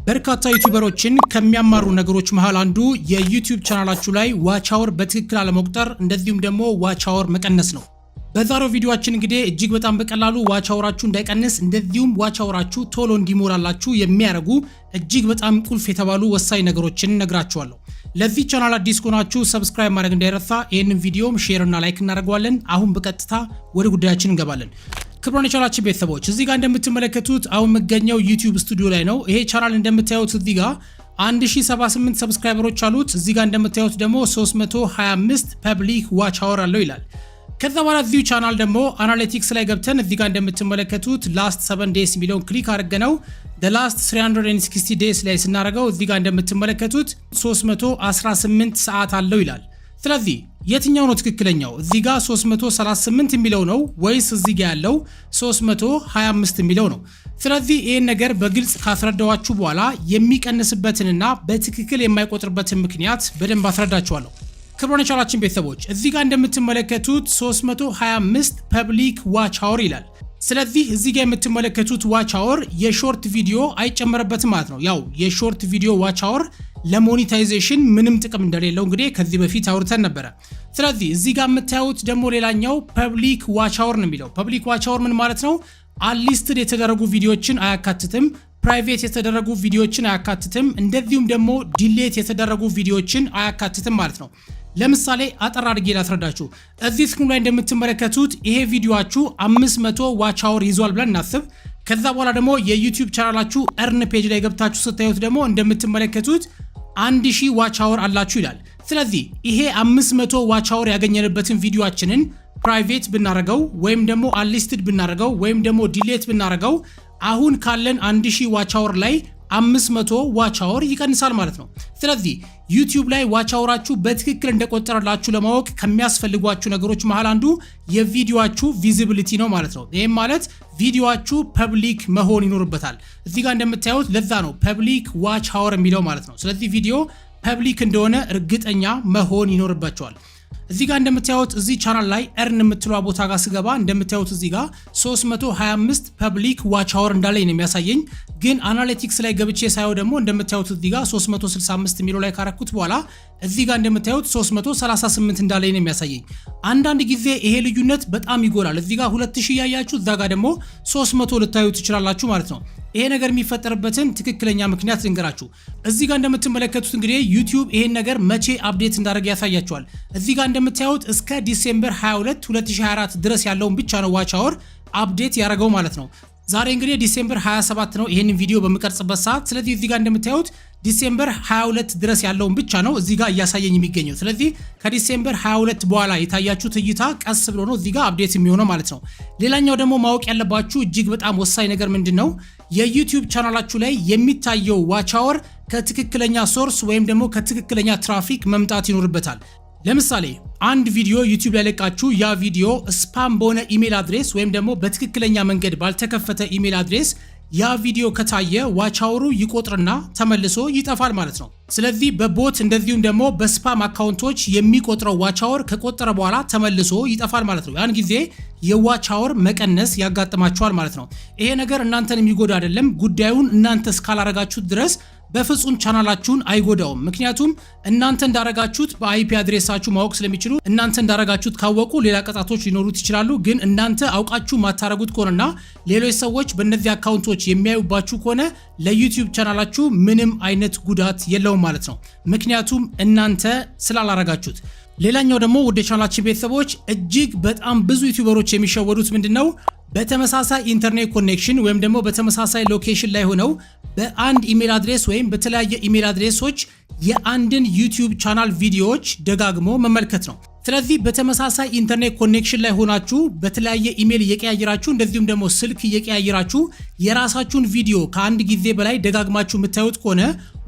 በርካታ ዩቲዩበሮችን ከሚያማሩ ነገሮች መሃል አንዱ የዩቲዩብ ቻናላችሁ ላይ ዋች አወር በትክክል አለመቁጠር እንደዚሁም ደግሞ ዋች አወር መቀነስ ነው። በዛሬው ቪዲዮአችን እንግዲህ እጅግ በጣም በቀላሉ ዋች አወራችሁ እንዳይቀንስ እንደዚሁም ዋች አወራችሁ ቶሎ እንዲሞላላችሁ የሚያደርጉ እጅግ በጣም ቁልፍ የተባሉ ወሳኝ ነገሮችን ነግራችኋለሁ። ለዚህ ቻናል አዲስ ከሆናችሁ ሰብስክራይብ ማድረግ እንዳይረሳ፣ ይሄንን ቪዲዮም ሼር እና ላይክ እናደርጋለን። አሁን በቀጥታ ወደ ጉዳያችን እንገባለን። ክብራን የቻናላችን ቤተሰቦች እዚህ ጋር እንደምትመለከቱት አሁን መገኘው ዩቲዩብ ስቱዲዮ ላይ ነው። ይሄ ቻናል እንደምታዩት እዚህ ጋር 1078 ሰብስክራይበሮች አሉት። እዚህ ጋር እንደምታዩት ደግሞ 325 ፐብሊክ ዋች አወር አለው ይላል። ከዛ በኋላ እዚሁ ቻናል ደግሞ አናሊቲክስ ላይ ገብተን እዚህ ጋር እንደምትመለከቱት ላስት 7 ዴይስ የሚለውን ክሊክ አድርገነው the last 360 days ላይ ስናደርገው እዚህ ጋር እንደምትመለከቱት 318 ሰዓት አለው ይላል። ስለዚህ የትኛው ነው ትክክለኛው? እዚህ ጋር 338 የሚለው ነው ወይስ እዚህ ጋር ያለው 325 የሚለው ነው? ስለዚህ ይሄን ነገር በግልጽ ካስረዳዋችሁ በኋላ የሚቀንስበትንና በትክክል የማይቆጥርበትን ምክንያት በደንብ አስረዳችኋለሁ። ክብራን የቻናላችን ቤተሰቦች እዚህ ጋር እንደምትመለከቱት 325 ፐብሊክ ዋች አወር ይላል። ስለዚህ እዚህ ጋር የምትመለከቱት ዋች አወር የሾርት ቪዲዮ አይጨመረበትም ማለት ነው። ያው የሾርት ቪዲዮ ዋች አወር ለሞኔታይዜሽን ምንም ጥቅም እንደሌለው እንግዲህ ከዚህ በፊት አውርተን ነበረ። ስለዚህ እዚህ ጋር የምታዩት ደግሞ ሌላኛው ፐብሊክ ዋች አወር ነው የሚለው። ፐብሊክ ዋች አወር ምን ማለት ነው? አንሊስትድ የተደረጉ ቪዲዮዎችን አያካትትም፣ ፕራይቬት የተደረጉ ቪዲዮዎችን አያካትትም፣ እንደዚሁም ደግሞ ዲሌት የተደረጉ ቪዲዮዎችን አያካትትም ማለት ነው። ለምሳሌ አጠር አድርጌ ላስረዳችሁ። እዚህ ስክሪን ላይ እንደምትመለከቱት ይሄ ቪዲዮአችሁ 500 ዋች አወር ይዟል ብለን እናስብ። ከዛ በኋላ ደግሞ የዩቲዩብ ቻናላችሁ እርን ፔጅ ላይ ገብታችሁ ስታዩት ደግሞ እንደምትመለከቱት 1000 ዋች አወር አላችሁ ይላል። ስለዚህ ይሄ 500 ዋች አወር ያገኘንበትን ቪዲዮአችንን ፕራይቬት ብናረገው ወይም ደግሞ አንሊስትድ ብናረገው ወይም ደግሞ ዲሌት ብናረገው አሁን ካለን 1000 ዋች አወር ላይ 500 ዋች አወር ይቀንሳል ማለት ነው። ስለዚህ ዩቲዩብ ላይ ዋች አወራችሁ በትክክል እንደቆጠረላችሁ ለማወቅ ከሚያስፈልጓችሁ ነገሮች መሃል አንዱ የቪዲዮአችሁ ቪዚቢሊቲ ነው ማለት ነው። ይሄም ማለት ቪዲዮአችሁ ፐብሊክ መሆን ይኖርበታል። እዚህ ጋር እንደምታዩት ለዛ ነው ፐብሊክ ዋች አወር የሚለው ማለት ነው። ስለዚህ ቪዲዮ ፐብሊክ እንደሆነ እርግጠኛ መሆን ይኖርባቸዋል። እዚህ ጋር እንደምታዩት እዚህ ቻናል ላይ እርን የምትለው ቦታ ጋር ስገባ እንደምታዩት እዚህ ጋር 325 ፐብሊክ ዋች አወር እንዳለኝ ነው የሚያሳየኝ። ግን አናሊቲክስ ላይ ገብቼ ሳየው ደግሞ እንደምታዩት እዚህ ጋር 365 የሚለው ላይ ካረኩት በኋላ እዚህ ጋር እንደምታዩት 338 እንዳለኝ ነው የሚያሳየኝ። አንዳንድ ጊዜ ይሄ ልዩነት በጣም ይጎላል። እዚህ ጋር 2000 ያያችሁ እዛ ጋር ደግሞ 300 ልታዩ ትችላላችሁ ማለት ነው። ይሄ ነገር የሚፈጠርበትን ትክክለኛ ምክንያት ልንገራችሁ። እዚህ ጋር እንደምትመለከቱት እንግዲህ ዩቲዩብ ይሄን ነገር መቼ አፕዴት እንዳደረገ ያሳያችኋል። እዚህ ጋር እንደምታዩት እስከ ዲሴምበር 22 2024 ድረስ ያለውን ብቻ ነው ዋች አወር አፕዴት ያደረገው ማለት ነው። ዛሬ እንግዲህ ዲሴምበር 27 ነው ይሄንን ቪዲዮ በመቀርጽበት ሰዓት። ስለዚህ እዚህ ጋር እንደምታዩት ዲሴምበር 22 ድረስ ያለውን ብቻ ነው እዚህ ጋር እያሳየኝ የሚገኘው። ስለዚህ ከዲሴምበር 22 በኋላ የታያችሁት እይታ ቀስ ብሎ ነው እዚህ ጋር አፕዴት የሚሆነው ማለት ነው። ሌላኛው ደግሞ ማወቅ ያለባችሁ እጅግ በጣም ወሳኝ ነገር ምንድነው? የዩቲዩብ ቻናላችሁ ላይ የሚታየው ዋች አወር ከትክክለኛ ሶርስ ወይም ደግሞ ከትክክለኛ ትራፊክ መምጣት ይኖርበታል። ለምሳሌ አንድ ቪዲዮ ዩቲዩብ ላይ ለቃችሁ ያ ቪዲዮ ስፓም በሆነ ኢሜል አድሬስ ወይም ደግሞ በትክክለኛ መንገድ ባልተከፈተ ኢሜል አድሬስ ያ ቪዲዮ ከታየ ዋች አወሩ ይቆጥርና ተመልሶ ይጠፋል ማለት ነው። ስለዚህ በቦት እንደዚሁም ደግሞ በስፓም አካውንቶች የሚቆጥረው ዋች አወር ከቆጠረ በኋላ ተመልሶ ይጠፋል ማለት ነው። ያን ጊዜ የዋች አወር መቀነስ ያጋጥማችኋል ማለት ነው። ይሄ ነገር እናንተን የሚጎዳ አይደለም። ጉዳዩን እናንተ እስካላረጋችሁት ድረስ በፍጹም ቻናላችሁን አይጎዳውም። ምክንያቱም እናንተ እንዳረጋችሁት በአይፒ አድሬሳችሁ ማወቅ ስለሚችሉ እናንተ እንዳረጋችሁት ካወቁ ሌላ ቅጣቶች ሊኖሩት ይችላሉ። ግን እናንተ አውቃችሁ ማታረጉት ከሆነና ሌሎች ሰዎች በእነዚህ አካውንቶች የሚያዩባችሁ ከሆነ ለዩቲዩብ ቻናላችሁ ምንም አይነት ጉዳት የለውም ማለት ነው። ምክንያቱም እናንተ ስላላረጋችሁት። ሌላኛው ደግሞ ወደ ቻናላችን ቤተሰቦች እጅግ በጣም ብዙ ዩቲዩበሮች የሚሸወዱት ምንድነው? በተመሳሳይ ኢንተርኔት ኮኔክሽን ወይም ደግሞ በተመሳሳይ ሎኬሽን ላይ ሆነው በአንድ ኢሜል አድሬስ ወይም በተለያየ ኢሜል አድሬሶች የአንድን ዩቲዩብ ቻናል ቪዲዮዎች ደጋግሞ መመልከት ነው። ስለዚህ በተመሳሳይ ኢንተርኔት ኮኔክሽን ላይ ሆናችሁ በተለያየ ኢሜል እየቀያየራችሁ እንደዚሁም ደግሞ ስልክ እየቀያየራችሁ የራሳችሁን ቪዲዮ ከአንድ ጊዜ በላይ ደጋግማችሁ የምታዩት ከሆነ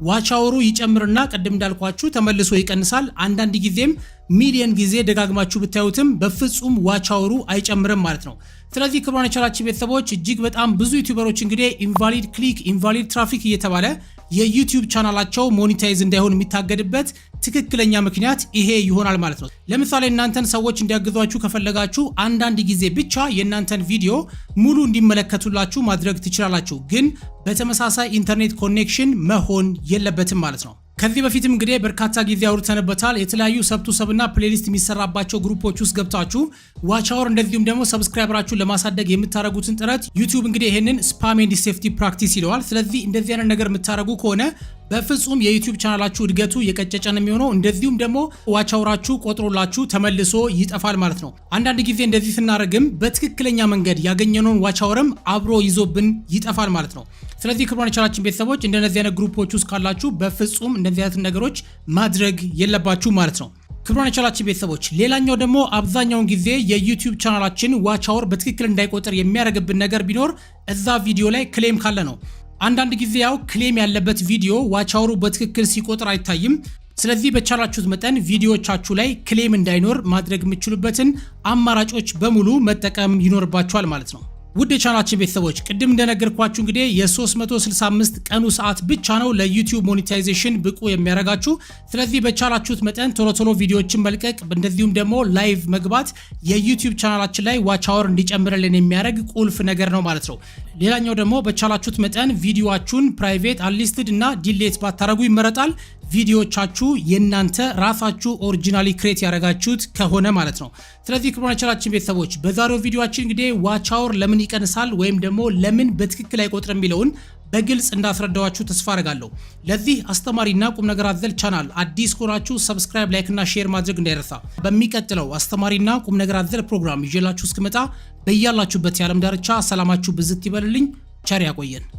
ዋች አወሩ ይጨምርና ቅድም እንዳልኳችሁ ተመልሶ ይቀንሳል። አንዳንድ ጊዜም ሚሊየን ጊዜ ደጋግማችሁ ብታዩትም በፍጹም ዋች አወሩ አይጨምርም ማለት ነው። ስለዚህ ክብራን የቻናላችን ቤተሰቦች እጅግ በጣም ብዙ ዩቲዩበሮች እንግዲህ ኢንቫሊድ ክሊክ ኢንቫሊድ ትራፊክ እየተባለ የዩቲዩብ ቻናላቸው ሞኔታይዝ እንዳይሆን የሚታገድበት ትክክለኛ ምክንያት ይሄ ይሆናል ማለት ነው። ለምሳሌ እናንተን ሰዎች እንዲያግዟችሁ ከፈለጋችሁ አንዳንድ ጊዜ ብቻ የእናንተን ቪዲዮ ሙሉ እንዲመለከቱላችሁ ማድረግ ትችላላችሁ፣ ግን በተመሳሳይ ኢንተርኔት ኮኔክሽን መሆን የለበትም ማለት ነው። ከዚህ በፊትም እንግዲህ በርካታ ጊዜ አውርተንበታል። የተለያዩ ሰብና ፕሌሊስት የሚሰራባቸው ግሩፖች ውስጥ ገብታችሁ ዋች አወር እንደዚሁም ደግሞ ሰብስክራይበራችሁን ለማሳደግ የምታደርጉትን ጥረት ዩቲዩብ እንግዲህ ይሄንን ስፓም ኤንድ ሴፍቲ ፕራክቲስ ይለዋል። ስለዚህ እንደዚህ አይነት ነገር የምታደርጉ ከሆነ በፍጹም የዩቲዩብ ቻናላችሁ እድገቱ የቀጨጨ ነው የሚሆነው። እንደዚሁም ደግሞ ዋች አወራችሁ ቆጥሮላችሁ ተመልሶ ይጠፋል ማለት ነው። አንዳንድ ጊዜ እንደዚህ ስናደርግም በትክክለኛ መንገድ ያገኘነውን ዋች አወርም አብሮ ይዞብን ይጠፋል ማለት ነው። ስለዚህ ክቡራን ቻናላችን ቤተሰቦች እንደነዚህ አይነት ግሩፖች ውስጥ ካላችሁ በፍጹም እንደዚህ አይነት ነገሮች ማድረግ የለባችሁ ማለት ነው። ክቡራን ቻናላችን ቤተሰቦች ሌላኛው ደግሞ አብዛኛውን ጊዜ የዩቲዩብ ቻናላችን ዋች አወር በትክክል እንዳይቆጥር የሚያደርግብን ነገር ቢኖር እዛ ቪዲዮ ላይ ክሌም ካለ ነው። አንዳንድ ጊዜ ያው ክሌም ያለበት ቪዲዮ ዋች አወሩ በትክክል ሲቆጥር አይታይም። ስለዚህ በቻላችሁት መጠን ቪዲዮዎቻችሁ ላይ ክሌም እንዳይኖር ማድረግ የምትችሉበትን አማራጮች በሙሉ መጠቀም ይኖርባችኋል ማለት ነው። ውድ የቻናላችን ቤተሰቦች ቅድም እንደነገርኳችሁ እንግዲህ የ365 ቀኑ ሰዓት ብቻ ነው ለዩቲዩብ ሞኔታይዜሽን ብቁ የሚያደርጋችሁ። ስለዚህ በቻላችሁት መጠን ቶሎ ቪዲዮዎችን መልቀቅ እንደዚሁም ደግሞ ላይቭ መግባት የዩቲዩብ ቻናላችን ላይ ዋች አወር እንዲጨምርልን የሚያደርግ ቁልፍ ነገር ነው ማለት ነው። ሌላኛው ደግሞ በቻላችሁት መጠን ቪዲዮአችሁን ፕራይቬት አንሊስትድ እና ዲሌት ባታረጉ ይመረጣል። ቪዲዮቻችሁ የናንተ ራሳችሁ ኦሪጂናሊ ክሬት ያደረጋችሁት ከሆነ ማለት ነው። ስለዚህ ክቡራን ቻናላችን ቤተሰቦች በዛሬው ቪዲዮአችን እንግዲህ ዋች አወር ለምን ይቀንሳል ወይም ደግሞ ለምን በትክክል አይቆጥርም የሚለውን በግልጽ እንዳስረዳዋችሁ ተስፋ አደርጋለሁ። ለዚህ አስተማሪና ቁም ነገር አዘል ቻናል አዲስ ሆናችሁ ሰብስክራይብ፣ ላይክ እና ሼር ማድረግ እንዳይረሳ። በሚቀጥለው አስተማሪና ቁም ነገር አዘል ፕሮግራም ይዤላችሁ እስክመጣ በያላችሁበት የዓለም ዳርቻ ሰላማችሁ ብዝት ይበልልኝ። ቸር ያቆየን።